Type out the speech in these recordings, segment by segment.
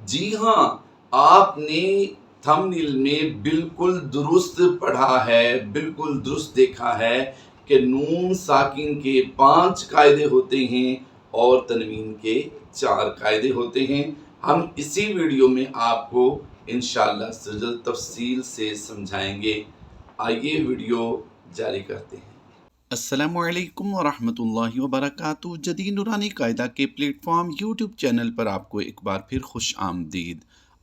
جی ہاں، آپ نے تھمبنیل میں بالکل درست پڑھا ہے، بالکل درست دیکھا ہے کہ نون ساکن کے 5 قاعدے ہوتے ہیں اور تنوین کے 4 قاعدے ہوتے ہیں۔ ہم اسی ویڈیو میں آپ کو انشاءاللہ سجل تفصیل سے سمجھائیں گے۔ آئیے ویڈیو جاری کرتے ہیں۔ السلام علیکم ورحمۃ اللہ وبرکاتہ۔ جدید نورانی قاعدہ کے پلیٹ فارم یوٹیوب چینل پر آپ کو ایک بار پھر خوش آمدید۔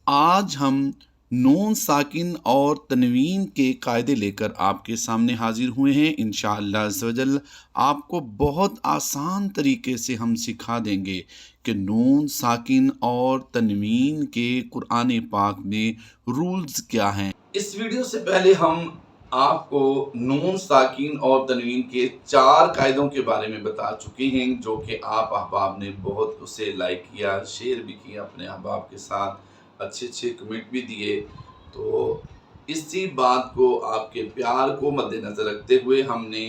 آج ہم نون ساکن اور تنوین کے قاعدے لے کر آپ کے سامنے حاضر ہوئے ہیں۔ انشاءاللہ عز و جل آپ کو بہت آسان طریقے سے ہم سکھا دیں گے کہ نون ساکن اور تنوین کے قرآن پاک میں رولز کیا ہیں۔ اس ویڈیو سے پہلے ہم آپ کو نون ساکن اور تنوین کے 4 قاعدوں کے بارے میں بتا چکے ہیں، جو کہ آپ احباب نے بہت اسے لائک کیا، شیئر بھی کیا اپنے احباب کے ساتھ، اچھے کمنٹ بھی دیے۔ تو اسی بات کو، آپ کے پیار کو مد نظر رکھتے ہوئے ہم نے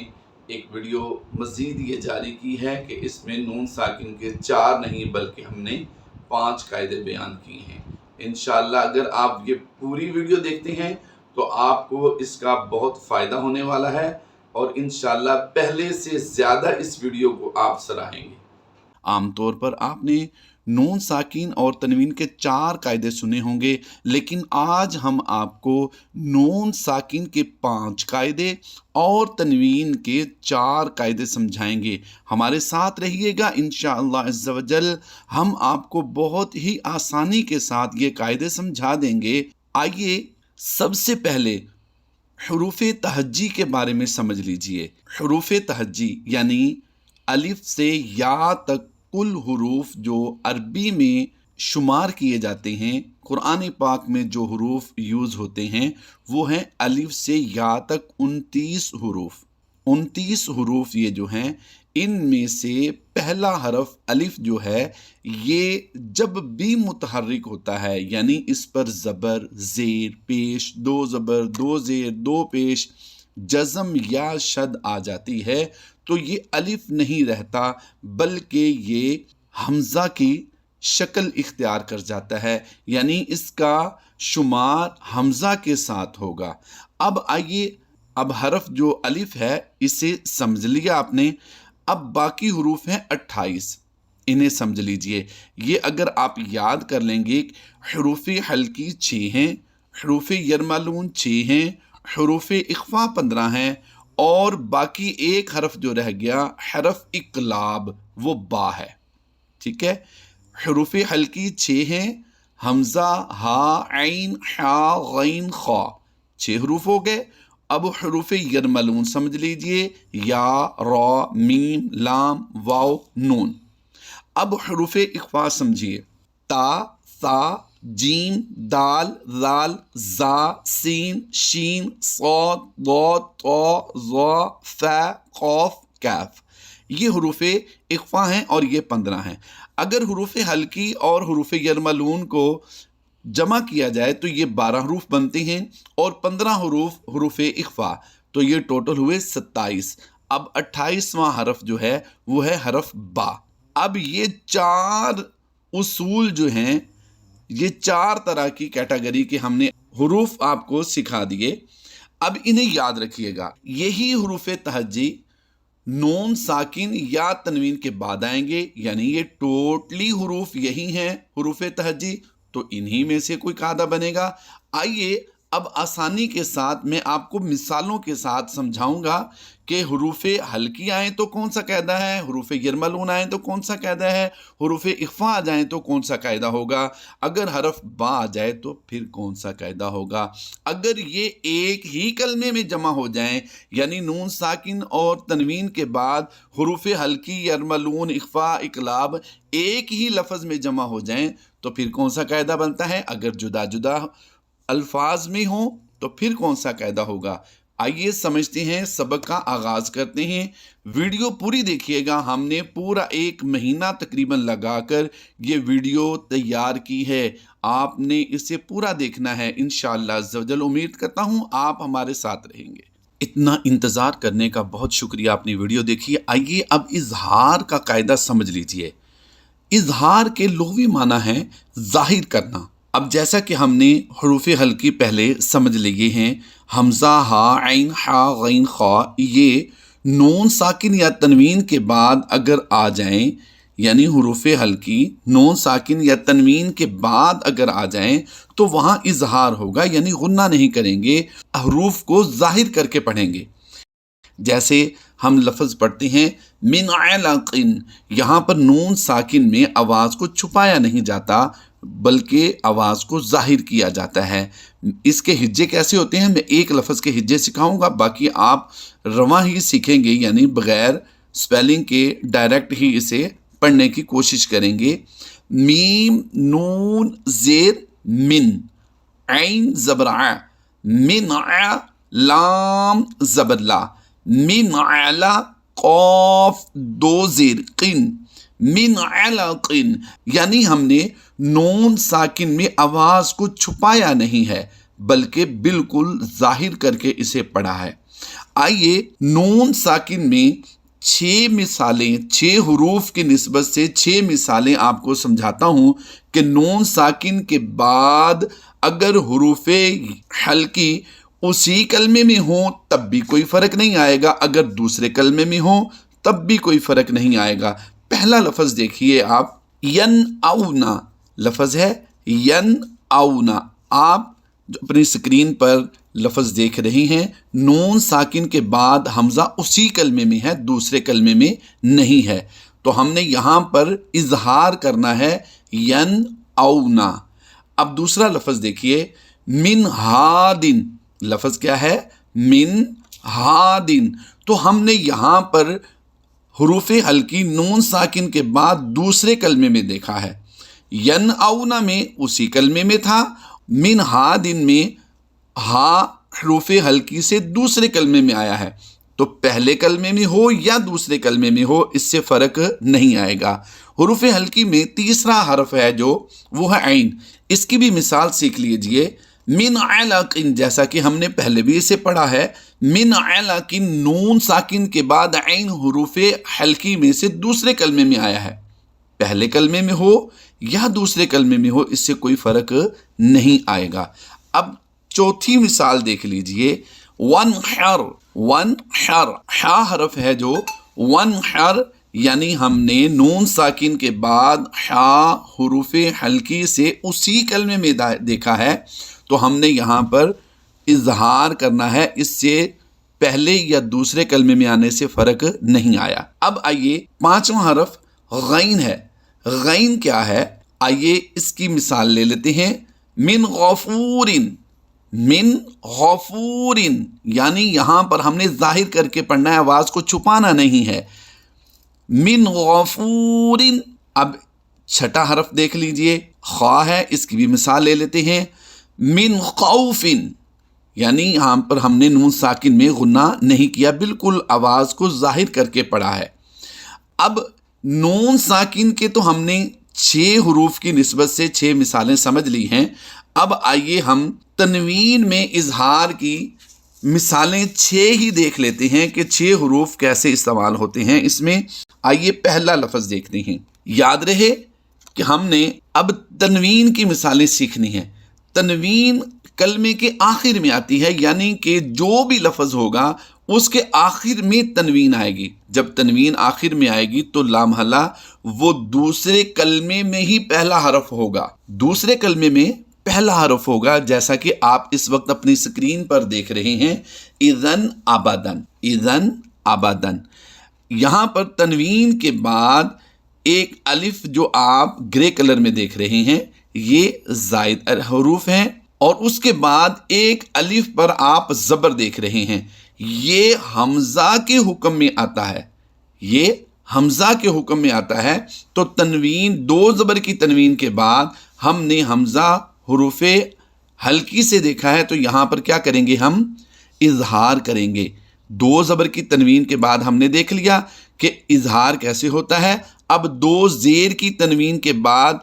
ایک ویڈیو مزید یہ جاری کی ہے کہ اس میں نون ساکن کے 4 نہیں بلکہ ہم نے 5 قاعدے بیان کیے ہیں۔ انشاءاللہ اگر آپ یہ پوری ویڈیو دیکھتے ہیں تو آپ کو اس کا بہت فائدہ ہونے والا ہے، اور انشاءاللہ پہلے سے زیادہ اس ویڈیو کو آپ سراہیں گے۔ عام طور پر آپ نے نون ساکن اور تنوین کے 4 قاعدے سنے ہوں گے، لیکن آج ہم آپ کو نون ساکن کے 5 قاعدے اور تنوین کے 4 قاعدے سمجھائیں گے۔ ہمارے ساتھ رہیے گا انشاءاللہ عز و جل، ہم آپ کو بہت ہی آسانی کے ساتھ یہ قاعدے سمجھا دیں گے۔ آئیے سب سے پہلے حروف تہجی کے بارے میں سمجھ لیجئے۔ حروف تہجی یعنی الف سے یا تک کل حروف جو عربی میں شمار کیے جاتے ہیں، قرآن پاک میں جو حروف یوز ہوتے ہیں وہ ہیں الف سے یا تک 29 حروف۔ 29 حروف یہ جو ہیں، ان میں سے پہلا حرف الف جو ہے، یہ جب بھی متحرک ہوتا ہے، یعنی اس پر زبر، زیر، پیش، 2 زبر، 2 زیر، 2 پیش، جزم یا شد آ جاتی ہے تو یہ الف نہیں رہتا بلکہ یہ حمزہ کی شکل اختیار کر جاتا ہے، یعنی اس کا شمار حمزہ کے ساتھ ہوگا۔ اب آئیے، اب حرف جو الف ہے اسے سمجھ لیا آپ نے۔ اب باقی حروف ہیں 28، انہیں سمجھ لیجئے۔ یہ اگر آپ یاد کر لیں گے، حروف حلقی 6 ہیں، حروف یرملون 6 ہیں، حروف اخفا 15 ہیں، اور باقی ایک حرف جو رہ گیا حرف اقلاب، وہ با ہے۔ ٹھیک ہے، حروف حلقی 6 ہیں، حمزہ، ہا، عین، حا، غین، خا، 6 حروف ہو گئے۔ اب حروف یرملون سمجھ لیجئے، یا، را، میم، لام، واو، نون۔ اب حروف اخفا سمجھیے، تا، ثا، جیم، دال، ذال، زا، سین، شین، صاد، ضاد، طا، ظا، فا، قاف، کاف۔ یہ حروف اخفا ہیں اور یہ 15 ہیں۔ اگر حروف حلقی اور حروف یرملون کو جمع کیا جائے تو یہ 12 حروف بنتے ہیں، اور 15 حروف اخفا، تو یہ ٹوٹل ہوئے 27۔ اب 28واں حرف جو ہے وہ ہے حرف با۔ اب یہ 4 اصول جو ہیں، یہ 4 طرح کی کیٹیگری کے ہم نے حروف آپ کو سکھا دیے۔ اب انہیں یاد رکھیے گا، یہی حروف تہجی نون ساکن یا تنوین کے بعد آئیں گے، یعنی یہ ٹوٹلی حروف یہی ہیں حروف تہجی، تو انہی میں سے کوئی قاعدہ بنے گا۔ آئیے اب آسانی کے ساتھ میں آپ کو مثالوں کے ساتھ سمجھاؤں گا کہ حروف حلقی آئیں تو کون سا قاعدہ ہے، حروف یرملون آئیں تو کون سا قاعدہ ہے، حروف اخفا آ جائیں تو کون سا قاعدہ ہوگا، اگر حرف با آ جائے تو پھر کون سا قاعدہ ہوگا۔ اگر یہ ایک ہی کلمے میں جمع ہو جائیں، یعنی نون ساکن اور تنوین کے بعد حروف حلقی، یرملون، اخفا، اقلاب ایک ہی لفظ میں جمع ہو جائیں تو پھر کون سا قاعدہ بنتا ہے، اگر جدا جدا الفاظ میں ہوں تو پھر کون سا قاعدہ ہوگا۔ آئیے سمجھتے ہیں، سبق کا آغاز کرتے ہیں۔ ویڈیو پوری دیکھیے گا، ہم نے پورا 1 مہینہ تقریباً لگا کر یہ ویڈیو تیار کی ہے، آپ نے اسے پورا دیکھنا ہے انشاءاللہ عزوجل۔ امید کرتا ہوں آپ ہمارے ساتھ رہیں گے۔ اتنا انتظار کرنے کا بہت شکریہ، آپ نے ویڈیو دیکھی۔ آئیے اب اظہار کا قاعدہ سمجھ لیجئے۔ اظہار کے لغوی معنی ہے ظاہر کرنا۔ اب جیسا کہ ہم نے حروف حلقی پہلے سمجھ لیے ہیں، حمزہ، ہا، عین، حا، غین، خا، یہ نون ساکن یا تنوین کے بعد اگر آ جائیں، یعنی حروف حلقی نون ساکن یا تنوین کے بعد اگر آ جائیں تو وہاں اظہار ہوگا، یعنی غنہ نہیں کریں گے، حروف کو ظاہر کر کے پڑھیں گے۔ جیسے ہم لفظ پڑھتے ہیں من علقن، یہاں پر نون ساکن میں آواز کو چھپایا نہیں جاتا بلکہ آواز کو ظاہر کیا جاتا ہے۔ اس کے ہجے کیسے ہوتے ہیں، میں ایک لفظ کے ہجے سکھاؤں گا، باقی آپ رواں ہی سیکھیں گے، یعنی بغیر سپیلنگ کے ڈائریکٹ ہی اسے پڑھنے کی کوشش کریں گے۔ میم نون زیر من، عین زبر ع، من ع، لام زبر لا، من علا، قاف دو زیر قن، من علقن، یعنی ہم نے نون ساکن میں آواز کو چھپایا نہیں ہے بلکہ بالکل ظاہر کر کے اسے پڑھا ہے۔ آئیے نون ساکن میں 6 مثالیں، 6 حروف کی نسبت سے 6 مثالیں آپ کو سمجھاتا ہوں کہ نون ساکن کے بعد اگر حروف حلقی اسی کلمے میں ہوں تب بھی کوئی فرق نہیں آئے گا، اگر دوسرے کلمے میں ہوں تب بھی کوئی فرق نہیں آئے گا۔ پہلا لفظ دیکھیے آپ، ین اونا لفظ ہے، ین اونا۔ آپ جو اپنی سکرین پر لفظ دیکھ رہے ہیں، نون ساکن کے بعد حمزہ اسی کلمے میں ہے، دوسرے کلمے میں نہیں ہے، تو ہم نے یہاں پر اظہار کرنا ہے ین اونا۔ اب دوسرا لفظ دیکھیے، من ہادن، لفظ کیا ہے، من ہادن، تو ہم نے یہاں پر حروف حلقی نون ساکن کے بعد دوسرے کلمے میں دیکھا ہے، ین اونا میں اسی کلمے میں تھا، من ہادن میں ہا حروف حلقی سے دوسرے کلمے میں آیا ہے، تو پہلے کلمے میں ہو یا دوسرے کلمے میں ہو اس سے فرق نہیں آئے گا۔ حروف حلقی میں تیسرا حرف ہے جو وہ ہے عین، اس کی بھی مثال سیکھ لیجئے، من علقن، جیسا کہ ہم نے پہلے بھی اسے پڑھا ہے، من علقن نون ساکن کے بعد عین حروف حلقی میں سے دوسرے کلمے میں آیا ہے، پہلے کلمے میں ہو یا دوسرے کلمے میں ہو اس سے کوئی فرق نہیں آئے گا۔ اب چوتھی مثال دیکھ لیجئے، ونحر، ونحر، حا حرف ہے جو ونحر، یعنی ہم نے نون ساکن کے بعد حا حروف حلقی سے اسی کلمے میں دیکھا ہے، تو ہم نے یہاں پر اظہار کرنا ہے، اس سے پہلے یا دوسرے کلمے میں آنے سے فرق نہیں آیا۔ اب آئیے پانچواں حرف غین ہے، غین کیا ہے، آئیے اس کی مثال لے لیتے ہیں، من غفورن، من غفورن، یعنی یہاں پر ہم نے ظاہر کر کے پڑھنا ہے، آواز کو چھپانا نہیں ہے، من غفورن۔ اب چھٹا حرف دیکھ لیجئے، خا ہے، اس کی بھی مثال لے لیتے ہیں، من خوفن، یعنی یہاں پر ہم نے نون ساکن میں غنہ نہیں کیا، بالکل آواز کو ظاہر کر کے پڑھا ہے۔ اب نون ساکن کے تو ہم نے 6 حروف کی نسبت سے 6 مثالیں سمجھ لی ہیں، اب آئیے ہم تنوین میں اظہار کی مثالیں 6 ہی دیکھ لیتے ہیں کہ 6 حروف کیسے استعمال ہوتے ہیں اس میں۔ آئیے پہلا لفظ دیکھتے ہیں، یاد رہے کہ ہم نے اب تنوین کی مثالیں سیکھنی ہیں۔ تنوین کلمے کے آخر میں آتی ہے، یعنی کہ جو بھی لفظ ہوگا اس کے آخر میں تنوین آئے گی، جب تنوین آخر میں آئے گی تو لامحلہ وہ دوسرے کلمے میں ہی پہلا حرف ہوگا، دوسرے کلمے میں پہلا حرف ہوگا، جیسا کہ آپ اس وقت اپنی سکرین پر دیکھ رہے ہیں، اذن ابدن، اذن ابدن۔ یہاں پر تنوین کے بعد ایک الف جو آپ گرے کلر میں دیکھ رہے ہیں یہ زائد حروف ہیں، اور اس کے بعد ایک الف پر آپ زبر دیکھ رہے ہیں، یہ حمزہ کے حکم میں آتا ہے، یہ حمزہ کے حکم میں آتا ہے، تو تنوین 2 زبر کی تنوین کے بعد ہم نے حمزہ حروف حلقی سے دیکھا ہے، تو یہاں پر کیا کریں گے، ہم اظہار کریں گے۔ 2 زبر کی تنوین کے بعد ہم نے دیکھ لیا کہ اظہار کیسے ہوتا ہے۔ اب 2 زیر کی تنوین کے بعد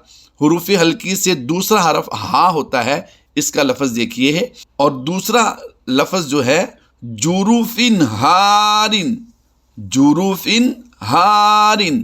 حروف حلقی سے دوسرا حرف ہا ہوتا ہے، اس کا لفظ دیکھیے ہے، اور دوسرا لفظ جو ہے جروفن ہارن، جروفن ہارن،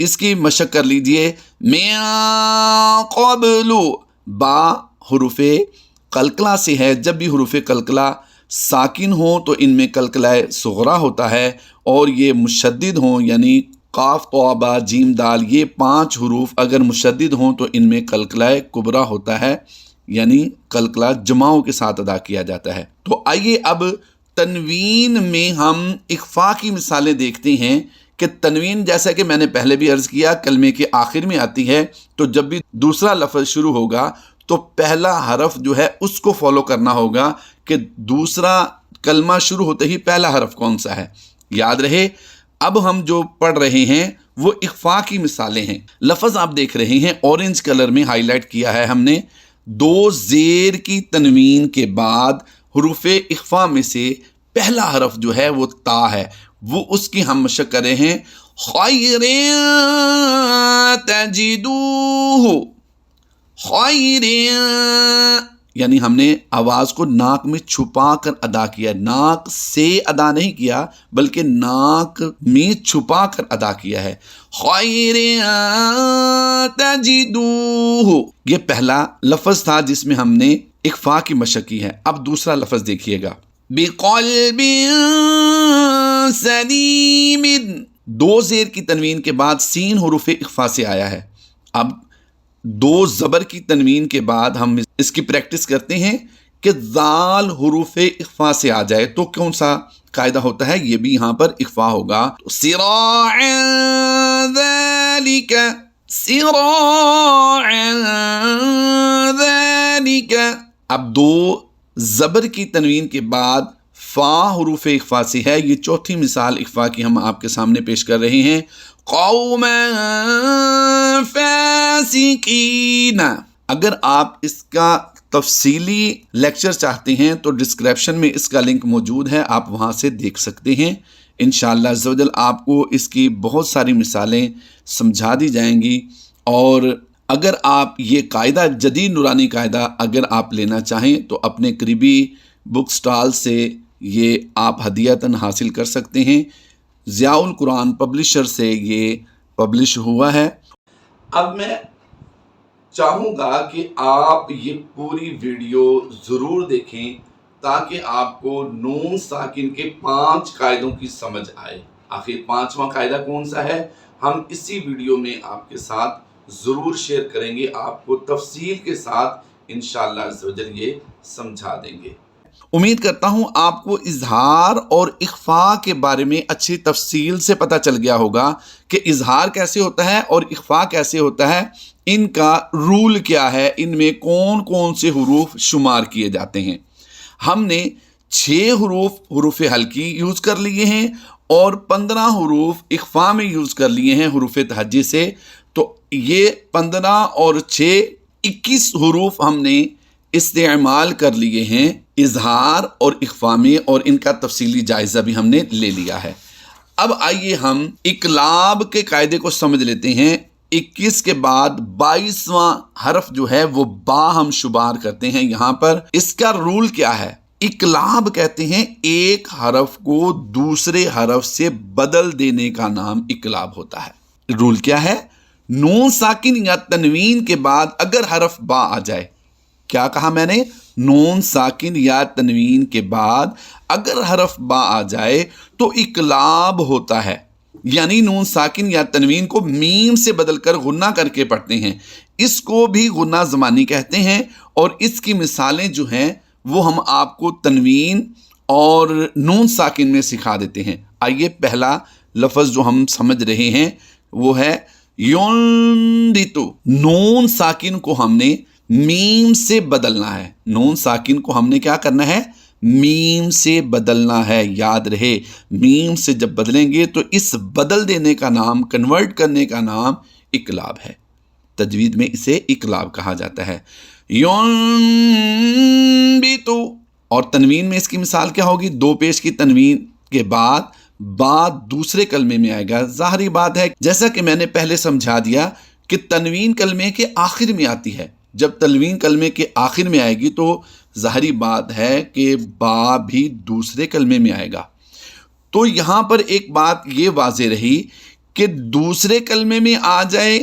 اس کی مشق کر لیجئے. من قبل، با حروف قلقلہ سے ہے. جب بھی حروف قلقلہ ساکن ہوں تو ان میں قلقلہ صغرا ہوتا ہے، اور یہ مشدد ہوں یعنی قاف طا با جیم دال، یہ 5 حروف اگر مشدد ہوں تو ان میں قلقلہ کبرا ہوتا ہے، یعنی قلقلہ جماؤں کے ساتھ ادا کیا جاتا ہے. تو آئیے اب تنوین میں ہم اخفاء کی مثالیں دیکھتے ہیں کہ تنوین جیسا کہ میں نے پہلے بھی عرض کیا کلمے کے آخر میں آتی ہے، تو جب بھی دوسرا لفظ شروع ہوگا تو پہلا حرف جو ہے اس کو فالو کرنا ہوگا کہ دوسرا کلمہ شروع ہوتے ہی پہلا حرف کون سا ہے. یاد رہے اب ہم جو پڑھ رہے ہیں وہ اخفاء کی مثالیں ہیں. لفظ آپ دیکھ رہے ہیں اورنج کلر میں ہائی لائٹ کیا ہے ہم نے. 2 زیر کی تنوین کے بعد حروف اخفاء میں سے پہلا حرف جو ہے وہ تا ہے، وہ اس کی ہم مشق کر رہے ہیں. خیر تجدوہ، خیر، یعنی ہم نے آواز کو ناک میں چھپا کر ادا کیا، ناک سے ادا نہیں کیا بلکہ ناک میں چھپا کر ادا کیا ہے. خیر تجدوہ، یہ پہلا لفظ تھا جس میں ہم نے اخفاء کی مشق کی ہے. اب دوسرا لفظ دیکھیے گا. بقلب سلیم، 2 زیر کی تنوین کے بعد سین حروف اخفاء سے آیا ہے. اب 2 زبر کی تنوین کے بعد ہم اس کی پریکٹس کرتے ہیں کہ ذال حروف اخفاء سے آ جائے تو کون سا قاعدہ ہوتا ہے، یہ بھی یہاں پر اخفاء ہوگا. صراعا ذالک، صراعا ذالک. اب 2 زبر کی تنوین کے بعد فا حروف اخفاء سے ہے. یہ چوتھی مثال اخفاء کی ہم آپ کے سامنے پیش کر رہے ہیں. قوما فاسقین. اگر آپ اس کا تفصیلی لیکچر چاہتے ہیں تو ڈسکرپشن میں اس کا لنک موجود ہے، آپ وہاں سے دیکھ سکتے ہیں. انشاءاللہ عز و جل آپ کو اس کی بہت ساری مثالیں سمجھا دی جائیں گی. اور اگر آپ یہ قاعدہ جدید نورانی قاعدہ اگر آپ لینا چاہیں تو اپنے قریبی بک سٹال سے یہ آپ ہدیتاً حاصل کر سکتے ہیں. ضیاء القرآن پبلشر سے یہ پبلش ہوا ہے. اب میں چاہوں گا کہ آپ یہ پوری ویڈیو ضرور دیکھیں تاکہ آپ کو نون ساکن کے 5 قاعدوں کی سمجھ آئے. آخر 5واں قاعدہ کون سا ہے ہم اسی ویڈیو میں آپ کے ساتھ ضرور شیئر کریں گے، آپ کو تفصیل کے ساتھ انشاءاللہ عز و جل یہ سمجھا دیں گے. امید کرتا ہوں آپ کو اظہار اور اخفاء کے بارے میں اچھی تفصیل سے پتہ چل گیا ہوگا کہ اظہار کیسے ہوتا ہے اور اخفاء کیسے ہوتا ہے، ان کا رول کیا ہے، ان میں کون کون سے حروف شمار کیے جاتے ہیں. ہم نے 6 حروف ہلکی یوز کر لیے ہیں اور 15 حروف اخفاء میں یوز کر لیے ہیں حروف تہجی سے. تو یہ 15 اور 6 21 حروف ہم نے استعمال کر لیے ہیں اظہار اور اخفاء میں، اور ان کا تفصیلی جائزہ بھی ہم نے لے لیا ہے. اب آئیے ہم اقلاب کے قاعدے کو سمجھ لیتے ہیں. 21 کے بعد 22واں حرف جو ہے وہ با ہم شمار کرتے ہیں. یہاں پر اس کا رول کیا ہے، اقلاب کہتے ہیں ایک حرف کو دوسرے حرف سے بدل دینے کا نام اقلاب ہوتا ہے. رول کیا ہے، نون ساکن یا تنوین کے بعد اگر حرف با آ جائے، کیا کہا میں نے، نون ساکن یا تنوین کے بعد اگر حرف با آ جائے تو اقلاب ہوتا ہے. یعنی نون ساکن یا تنوین کو میم سے بدل کر غنہ کر کے پڑھتے ہیں. اس کو بھی غنہ زمانی کہتے ہیں، اور اس کی مثالیں جو ہیں وہ ہم آپ کو تنوین اور نون ساکن میں سکھا دیتے ہیں. آئیے پہلا لفظ جو ہم سمجھ رہے ہیں وہ ہے یونبتو. نون ساکن کو ہم نے میم سے بدلنا ہے. نون ساکن کو ہم نے کیا کرنا ہے، میم سے بدلنا ہے. یاد رہے میم سے جب بدلیں گے تو اس بدل دینے کا نام، کنورٹ کرنے کا نام اقلاب ہے. تجوید میں اسے اقلاب کہا جاتا ہے. یونبتو. اور تنوین میں اس کی مثال کیا ہوگی، 2 پیش کی تنوین کے بعد با دوسرے کلمے میں آئے گا. ظاہری بات ہے جیسا کہ میں نے پہلے سمجھا دیا کہ تنوین کلمے کے آخر میں آتی ہے. جب تنوین کلمے کے آخر میں آئے گی تو ظاہری بات ہے کہ با بھی دوسرے کلمے میں آئے گا. تو یہاں پر ایک بات یہ واضح رہی کہ دوسرے کلمے میں آ جائے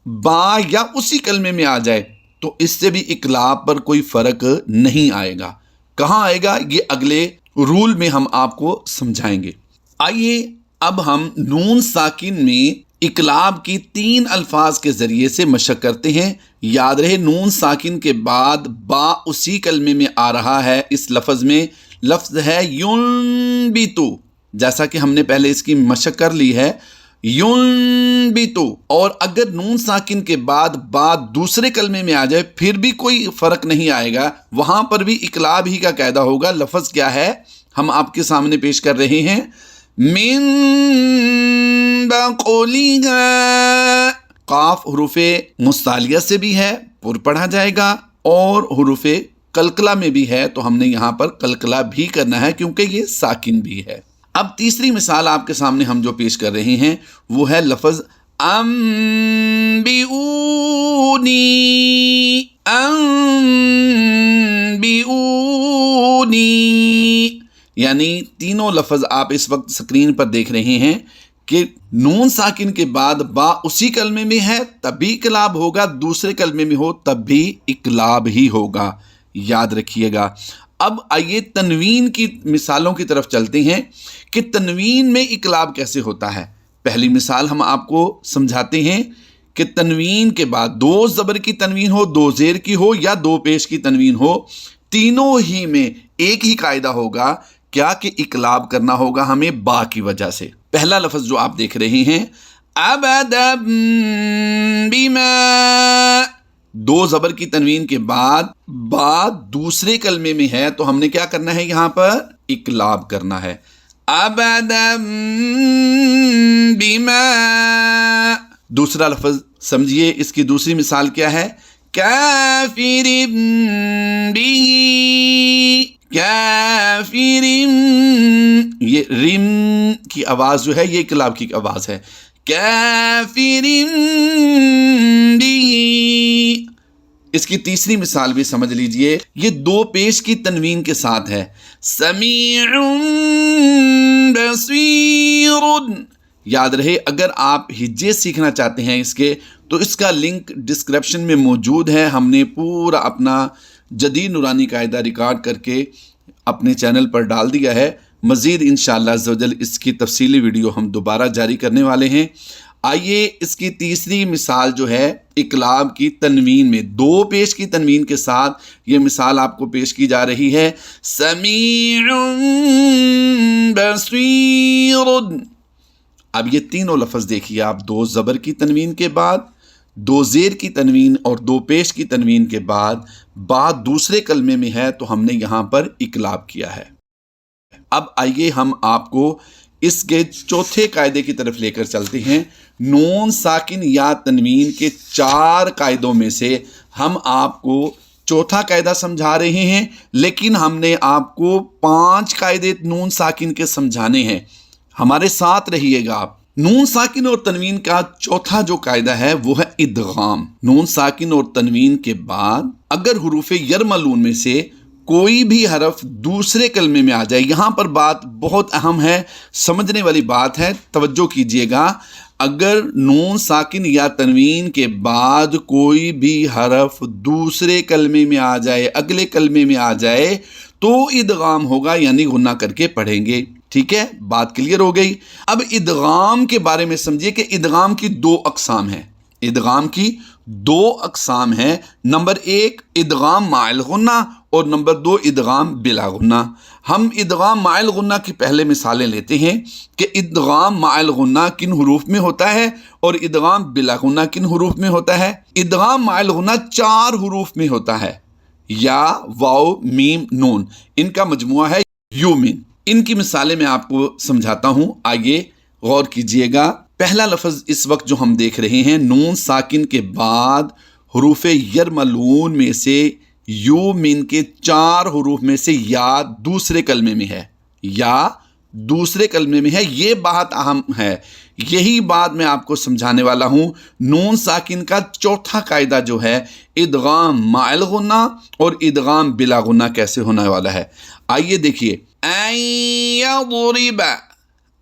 با یا اسی کلمے میں آ جائے تو اس سے بھی اقلاب پر کوئی فرق نہیں آئے گا. کہاں آئے گا یہ اگلے رول میں ہم آپ کو سمجھائیں گے. آئیے اب ہم نون ساکن میں اقلاب کی 3 الفاظ کے ذریعے سے مشق کرتے ہیں. یاد رہے نون ساکن کے بعد با اسی کلمے میں آ رہا ہے. اس لفظ میں لفظ ہے ینبتو، جیسا کہ ہم نے پہلے اس کی مشق کر لی ہے. ینبتو، اور اگر نون ساکن کے بعد با دوسرے کلمے میں آ جائے پھر بھی کوئی فرق نہیں آئے گا، وہاں پر بھی اقلاب ہی کا قاعدہ ہوگا. لفظ کیا ہے ہم آپ کے سامنے پیش کر رہے ہیں. من بقولها، قاف حروف مستعلیہ سے بھی ہے پر پڑھا جائے گا اور حروف قلقلہ میں بھی ہے تو ہم نے یہاں پر قلقلہ بھی کرنا ہے کیونکہ یہ ساکن بھی ہے. اب تیسری مثال آپ کے سامنے ہم جو پیش کر رہے ہیں وہ ہے لفظ انبئونی. انبئونی یعنی تینوں لفظ آپ اس وقت سکرین پر دیکھ رہے ہیں کہ نون ساکن کے بعد با اسی کلمے میں ہے تب بھی اقلاب ہوگا، دوسرے کلمے میں ہو تب بھی اقلاب ہی ہوگا. یاد رکھیے گا. اب آئیے تنوین کی مثالوں کی طرف چلتے ہیں کہ تنوین میں اقلاب کیسے ہوتا ہے. پہلی مثال ہم آپ کو سمجھاتے ہیں کہ تنوین کے بعد 2 زبر کی تنوین ہو، 2 زیر کی ہو یا 2 پیش کی تنوین ہو، تینوں ہی میں ایک ہی قاعدہ ہوگا کیا کہ اقلاب کرنا ہوگا ہمیں با کی وجہ سے. پہلا لفظ جو آپ دیکھ رہے ہیں ابدا بما، 2 زبر کی تنوین کے بعد با دوسرے کلمے میں ہے تو ہم نے کیا کرنا ہے یہاں پر اقلاب کرنا ہے. ابدا بما. دوسرا لفظ سمجھیے، اس کی دوسری مثال کیا ہے؟ کافر بھی، کافر، یہ رم کی آواز جو ہے یہ اقلاب کی آواز ہے. کافر بھی. اس کی تیسری مثال بھی سمجھ لیجئے، یہ 2 پیش کی تنوین کے ساتھ ہے. سمیع بصیر. یاد رہے اگر آپ ہجے سیکھنا چاہتے ہیں اس کے تو اس کا لنک ڈسکرپشن میں موجود ہے. ہم نے پورا اپنا جدید نورانی قاعدہ ریکارڈ کر کے اپنے چینل پر ڈال دیا ہے. مزید انشاءاللہ عزوجل اس کی تفصیلی ویڈیو ہم دوبارہ جاری کرنے والے ہیں. آئیے اس کی تیسری مثال جو ہے اقلاب کی تنوین میں 2 پیش کی تنوین کے ساتھ یہ مثال آپ کو پیش کی جا رہی ہے. سمیع بصیر. اب یہ تینوں لفظ دیکھیے آپ، 2 زبر کی تنوین کے بعد 2 زیر کی تنوین اور 2 پیش کی تنوین کے بعد با دوسرے کلمے میں ہے تو ہم نے یہاں پر اقلاب کیا ہے. اب آئیے ہم آپ کو اس کے چوتھے قاعدے کی طرف لے کر چلتے ہیں. نون ساکن یا تنوین کے 4 قاعدوں میں سے ہم آپ کو چوتھا قاعدہ سمجھا رہے ہیں لیکن ہم نے آپ کو 5 قاعدے نون ساکن کے سمجھانے ہیں. ہمارے ساتھ رہیے گا آپ. نون ساکن اور تنوین کا چوتھا جو قاعدہ ہے وہ ہے ادغام. نون ساکن اور تنوین کے بعد اگر حروف یرملون میں سے کوئی بھی حرف دوسرے کلمے میں آ جائے، یہاں پر بات بہت اہم ہے، سمجھنے والی بات ہے، توجہ کیجئے گا. اگر نون ساکن یا تنوین کے بعد کوئی بھی حرف دوسرے کلمے میں آ جائے، اگلے کلمے میں آ جائے تو ادغام ہوگا، یعنی غنہ کر کے پڑھیں گے. ٹھیک ہے، بات کلیئر ہو گئی. اب ادغام کے بارے میں سمجھیے کہ ادغام کی 2 اقسام ہیں. ادغام کی 2 اقسام ہیں. نمبر 1 ادغام مع الغنہ اور نمبر 2 ادغام بلا غنہ. ہم ادغام مع الغنہ کی پہلے مثالیں لیتے ہیں کہ ادغام مع الغنہ کن حروف میں ہوتا ہے اور ادغام بلا غنہ کن حروف میں ہوتا ہے. ادغام مع الغنہ 4 حروف میں ہوتا ہے، یا، واو، میم، نون، ان کا مجموعہ ہے یومن. ان کی مثالیں میں آپ کو سمجھاتا ہوں، آئیے غور کیجئے گا. پہلا لفظ اس وقت جو ہم دیکھ رہے ہیں نون ساکن کے بعد حروف یرملون میں سے یومن کے 4 حروف میں سے یا دوسرے کلمے میں ہے، یا دوسرے کلمے میں ہے. یہ بات اہم ہے، یہی بات میں آپ کو سمجھانے والا ہوں. نون ساکن کا چوتھا قاعدہ جو ہے ادغام مع الغنہ اور ادغام بلا غنہ کیسے ہونے والا ہے. آئیے دیکھیے. این یضرب،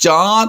4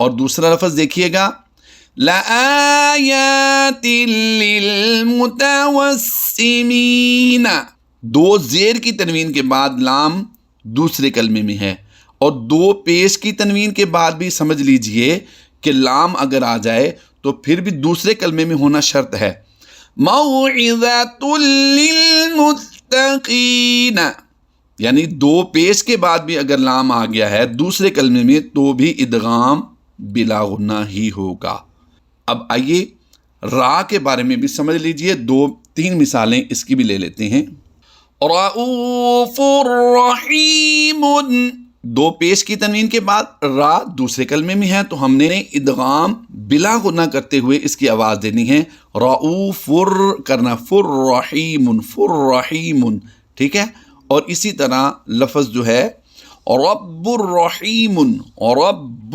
اور دوسرا لفظ دیکھیے گا لآیات للمتوسمین، دو زیر کی تنوین کے بعد لام دوسرے کلمے میں ہے، اور دو پیش کی تنوین کے بعد بھی سمجھ لیجئے کہ لام اگر آ جائے تو پھر بھی دوسرے کلمے میں ہونا شرط ہے۔ موعظۃ للمتقین، یعنی دو پیش کے بعد بھی اگر لام آ گیا ہے دوسرے کلمے میں تو بھی ادغام بلا غنہ ہی ہوگا۔ اب آئیے را کے بارے میں بھی سمجھ لیجئے، دو تین مثالیں اس کی بھی لے لیتے ہیں۔ رؤوف رحیم، دو پیش کی تنوین کے بعد را دوسرے کلمے میں ہے تو ہم نے ادغام بلا غنہ کرتے ہوئے اس کی آواز دینی ہے، رؤوف کرنا، فر رحیم، ٹھیک ہے۔ اور اسی طرح لفظ جو ہے رب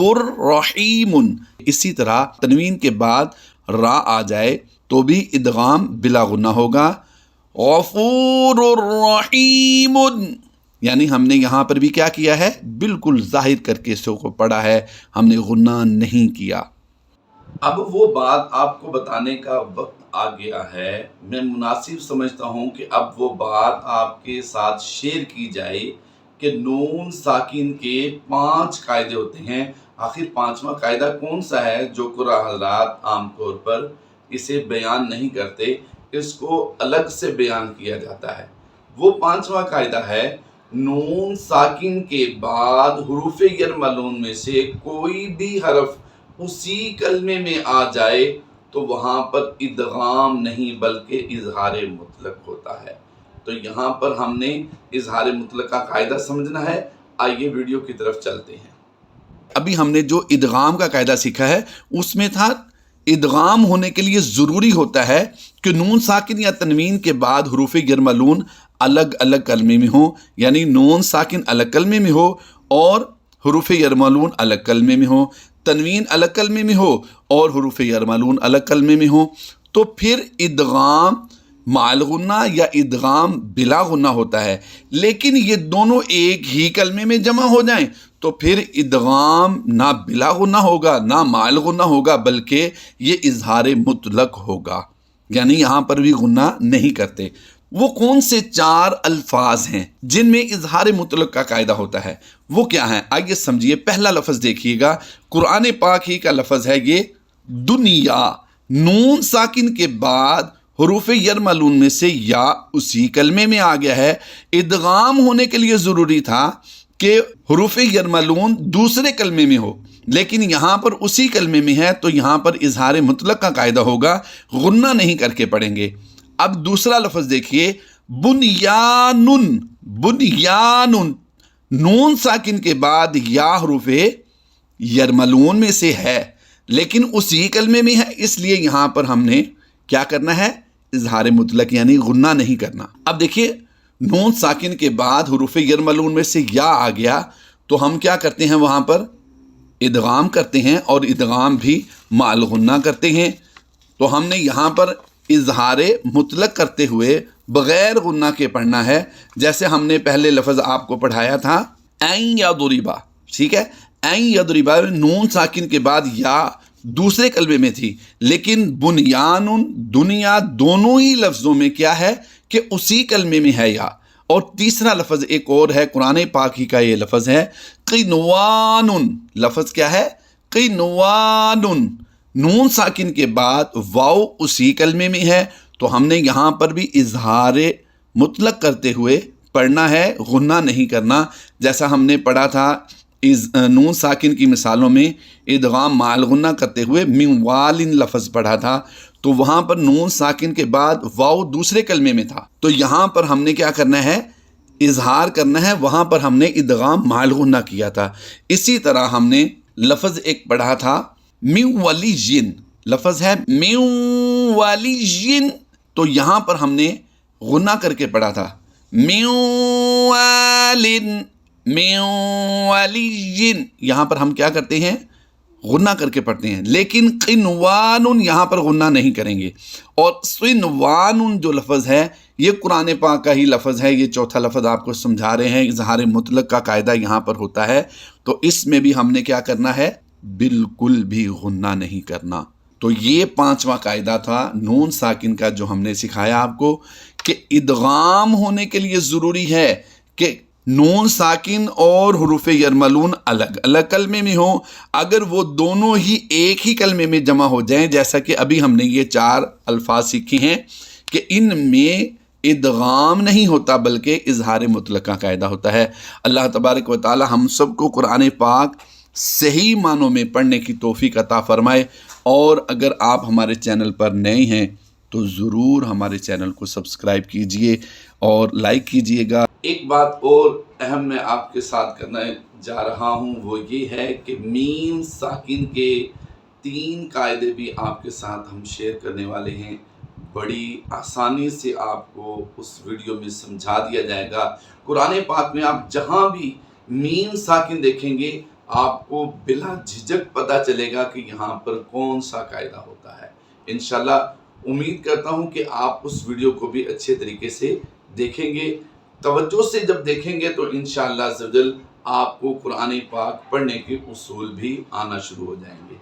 الرحیم، اسی طرح تنوین کے بعد را آ جائے تو بھی ادغام بلا غنہ ہوگا، غفور الرحیم، یعنی ہم نے یہاں پر بھی کیا کیا ہے، بالکل ظاہر کر کے اس کو پڑھا ہے، ہم نے غنہ نہیں کیا۔ اب وہ بات آپ کو بتانے کا وقت آ گیا ہے، میں مناسب سمجھتا ہوں کہ اب وہ بات آپ کے ساتھ شیئر کی جائے کہ نون ساکن کے 5 قاعدے ہوتے ہیں۔ آخر 5واں قاعدہ کون سا ہے جو قرآن حضرات عام طور پر اسے بیان نہیں کرتے، اس کو الگ سے بیان کیا جاتا ہے۔ وہ 5واں قاعدہ ہے نون ساکن کے بعد حروف یرملون میں سے کوئی بھی حرف اسی کلمے میں آ جائے تو وہاں پر ادغام نہیں بلکہ اظہار مطلق ہوتا ہے۔ تو یہاں پر ہم نے اظہار مطلق کا قاعدہ سمجھنا ہے، آئیے ویڈیو کی طرف چلتے ہیں۔ ابھی ہم نے جو ادغام کا قاعدہ سیکھا ہے اس میں تھا ادغام ہونے کے لیے ضروری ہوتا ہے کہ نون ساکن یا تنوین کے بعد حروف یرملون الگ الگ کلمے میں ہوں، یعنی نون ساکن الگ کلمے میں ہو اور حروف یرملون الگ کلمے میں ہو، تنوین الگ کلمے میں ہو اور حروف یرملون الگ کلمے میں ہو، تو پھر ادغام مع الغنہ یا ادغام بلا غنہ ہوتا ہے۔ لیکن یہ دونوں ایک ہی کلمے میں جمع ہو جائیں تو پھر ادغام نہ بلا غنہ ہوگا نہ مع الغنہ ہوگا بلکہ یہ اظہار مطلق ہوگا، یعنی یہاں پر بھی غنہ نہیں کرتے۔ وہ کون سے 4 الفاظ ہیں جن میں اظہار مطلق کا قاعدہ ہوتا ہے، وہ کیا ہیں؟ آئیے سمجھیے۔ پہلا لفظ دیکھیے گا، قرآن پاک ہی کا لفظ ہے یہ دنیا، نون ساکن کے بعد حروف یرملون میں سے یا اسی کلمے میں آ گیا ہے۔ ادغام ہونے کے لیے ضروری تھا کہ حروف یرملون دوسرے کلمے میں ہو، لیکن یہاں پر اسی کلمے میں ہے تو یہاں پر اظہار مطلق کا قاعدہ ہوگا، غنہ نہیں کر کے پڑھیں گے۔ اب دوسرا لفظ دیکھیے، بنیان، نون ساکن کے بعد یا حروف یرملون میں سے ہے لیکن اسی کلمے میں ہے، اس لیے یہاں پر ہم نے کیا کرنا ہے، اظہار مطلق یعنی غنہ نہیں کرنا۔ اب دیکھیے نون ساکن کے بعد حروف یرملون میں سے یا آ گیا تو ہم کیا کرتے ہیں، وہاں پر ادغام کرتے ہیں اور ادغام بھی مع الغنہ کرتے ہیں۔ تو ہم نے یہاں پر اظہار مطلق کرتے ہوئے بغیر غنہ کے پڑھنا ہے، جیسے ہم نے پہلے لفظ آپ کو پڑھایا تھا این یضربا، ٹھیک ہے، این یضربا نون ساکن کے بعد یا دوسرے کلمے میں تھی، لیکن بنیان، دنیا دونوں ہی لفظوں میں کیا ہے کہ اسی کلمے میں ہے یا۔ اور تیسرا لفظ ایک اور ہے، قرآن پاک ہی کا یہ لفظ ہے قنوان، لفظ کیا ہے، قنوان، نون ساکن کے بعد واو اسی کلمے میں ہے تو ہم نے یہاں پر بھی اظہار مطلق کرتے ہوئے پڑھنا ہے، غنہ نہیں کرنا۔ جیسا ہم نے پڑھا تھا نون ساکن کی مثالوں میں ادغام مع الغنہ کرتے ہوئے من والن لفظ پڑھا تھا تو وہاں پر نون ساکن کے بعد واو دوسرے کلمے میں تھا، تو یہاں پر ہم نے کیا کرنا ہے، اظہار کرنا ہے، وہاں پر ہم نے ادغام مع الغنہ کیا تھا۔ اسی طرح ہم نے لفظ ایک پڑھا تھا من ولیجن، لفظ ہے من ولیجن، تو یہاں پر ہم نے غنہ کر کے پڑھا تھا من والن، من ولیجن، یہاں پر ہم کیا کرتے ہیں، غنہ کر کے پڑھتے ہیں، لیکن قنوان یہاں پر غنہ نہیں کریں گے۔ اور صنوان جو لفظ ہے یہ قرآن پاک کا ہی لفظ ہے، یہ چوتھا لفظ آپ کو سمجھا رہے ہیں، اظہار مطلق کا قاعدہ یہاں پر ہوتا ہے، تو اس میں بھی ہم نے کیا کرنا ہے، بالکل بھی غنہ نہیں کرنا۔ تو یہ 5واں قاعدہ تھا نون ساکن کا جو ہم نے سکھایا آپ کو کہ ادغام ہونے کے لیے ضروری ہے کہ نون ساکن اور حروف یرملون الگ الگ کلمے میں ہوں۔ اگر وہ دونوں ہی ایک ہی کلمے میں جمع ہو جائیں، جیسا کہ ابھی ہم نے یہ 4 الفاظ سیکھے ہیں کہ ان میں ادغام نہیں ہوتا بلکہ اظہار مطلق کا قاعدہ ہوتا ہے۔ اللہ تبارک و تعالی ہم سب کو قرآن پاک صحیح معنوں میں پڑھنے کی توفیق عطا فرمائے۔ اور اگر آپ ہمارے چینل پر نئے ہیں تو ضرور ہمارے چینل کو سبسکرائب کیجئے اور لائک کیجئے گا۔ ایک بات اور اہم میں آپ کے ساتھ کرنا جا رہا ہوں، وہ یہ ہے کہ میم ساکن کے 3 قاعدے بھی آپ کے ساتھ ہم شیئر کرنے والے ہیں۔ بڑی آسانی سے آپ کو اس ویڈیو میں سمجھا دیا جائے گا۔ قرآن پاک میں آپ جہاں بھی میم ساکن دیکھیں گے آپ کو بلا جھجک پتہ چلے گا کہ یہاں پر کون سا قاعدہ ہوتا ہے۔ انشاءاللہ امید کرتا ہوں کہ آپ اس ویڈیو کو بھی اچھے طریقے سے دیکھیں گے۔ توجہ سے جب دیکھیں گے تو انشاءاللہ عزوجل آپ کو قرآن پاک پڑھنے کے اصول بھی آنا شروع ہو جائیں گے۔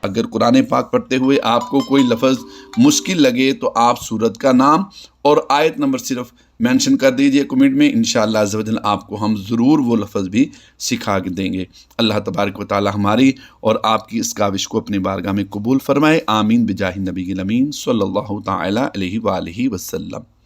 اگر قرآن پاک پڑھتے ہوئے آپ کو کوئی لفظ مشکل لگے تو آپ سورت کا نام اور آیت نمبر صرف مینشن کر دیجئے کمنٹ میں، انشاءاللہ عزوجل آپ کو ہم ضرور وہ لفظ بھی سکھا کے دیں گے۔ اللہ تبارک و تعالی ہماری اور آپ کی اس کاوش کو اپنی بارگاہ میں قبول فرمائے۔ آمین بجاہ نبی الامین صلی اللہ تعالی علیہ وآلہ وسلم۔